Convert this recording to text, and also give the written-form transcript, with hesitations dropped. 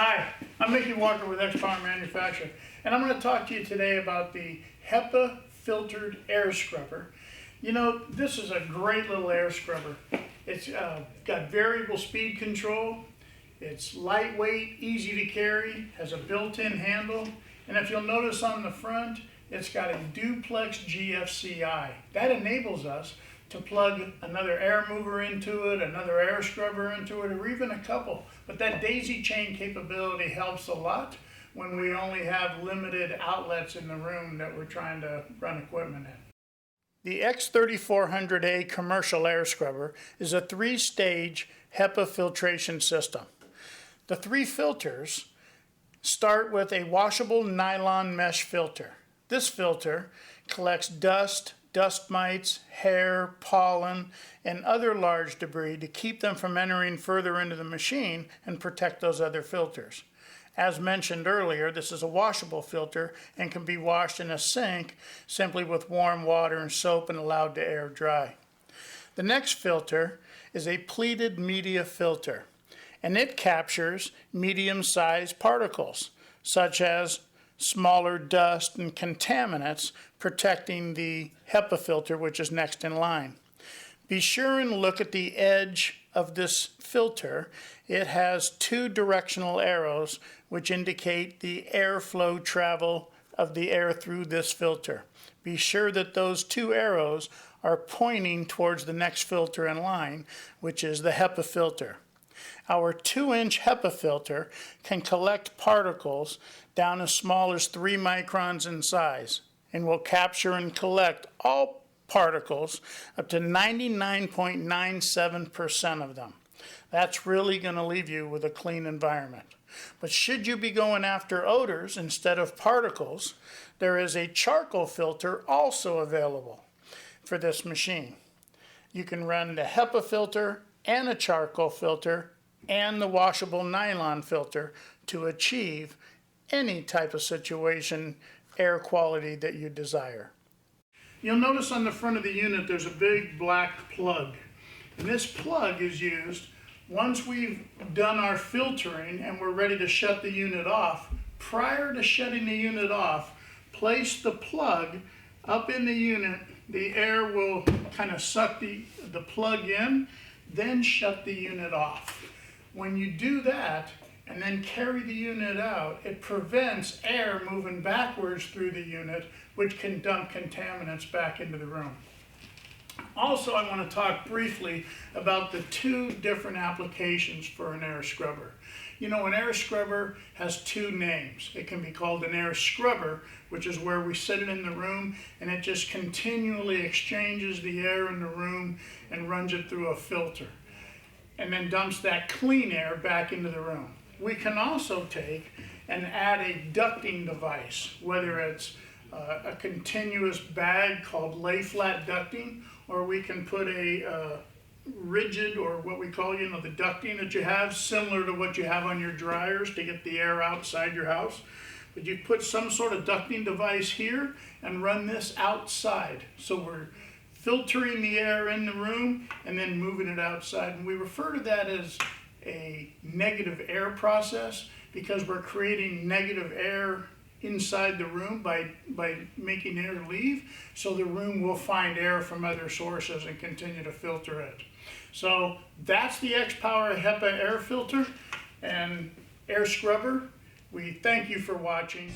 Hi, I'm Mickey Walker with XPOWER Manufacturing, and I'm going to talk to you today about the HEPA filtered air scrubber. You know, this is a great little air scrubber. It's got variable speed control, it's lightweight, easy to carry, has a built-in handle, and if you'll notice on the front, it's got a duplex GFCI. That enables us to plug another air mover into it, another air scrubber into it, or even a couple. But that daisy chain capability helps a lot when we only have limited outlets in the room that we're trying to run equipment in. The X3400A commercial air scrubber is a 3-stage HEPA filtration system. The 3 filters start with a washable nylon mesh filter. This filter collects dust mites, hair, pollen, and other large debris to keep them from entering further into the machine and protect those other filters. As mentioned earlier, this is a washable filter and can be washed in a sink simply with warm water and soap and allowed to air dry. The next filter is a pleated media filter, and it captures medium-sized particles such as smaller dust and contaminants, protecting the HEPA filter, which is next in line. Be sure and look at the edge of this filter. It has 2 directional arrows which indicate the airflow travel of the air through this filter. Be sure that those 2 arrows are pointing towards the next filter in line, which is the HEPA filter. Our 2-inch HEPA filter can collect particles down as small as 3 microns in size and will capture and collect all particles up to 99.97% of them. That's really going to leave you with a clean environment. But should you be going after odors instead of particles, there is a charcoal filter also available for this machine. You can run the HEPA filter and a charcoal filter and the washable nylon filter to achieve any type of situation air quality that you desire. You'll notice on the front of the unit there's a big black plug, and this plug is used once we've done our filtering and we're ready to shut the unit off. Prior to shutting the unit off, place the plug up in the unit. The air will kind of suck the plug in, then shut the unit off. When you do that and then carry the unit out, it prevents air moving backwards through the unit, which can dump contaminants back into the room. Also, I want to talk briefly about the 2 different applications for an air scrubber. You know, an air scrubber has 2 names. It can be called an air scrubber, which is where we set it in the room and it just continually exchanges the air in the room and runs it through a filter, and then dumps that clean air back into the room. We can also take and add a ducting device, whether it's a continuous bag called lay flat ducting, or we can put a rigid, or what we call, you know, the ducting that you have, similar to what you have on your dryers to get the air outside your house. But you put some sort of ducting device here and run this outside. So we're filtering the air in the room and then moving it outside. And we refer to that as a negative air process because we're creating negative air inside the room by making air leave, so the room will find air from other sources and continue to filter it. So that's the XPOWER HEPA air filter and air scrubber. We thank you for watching.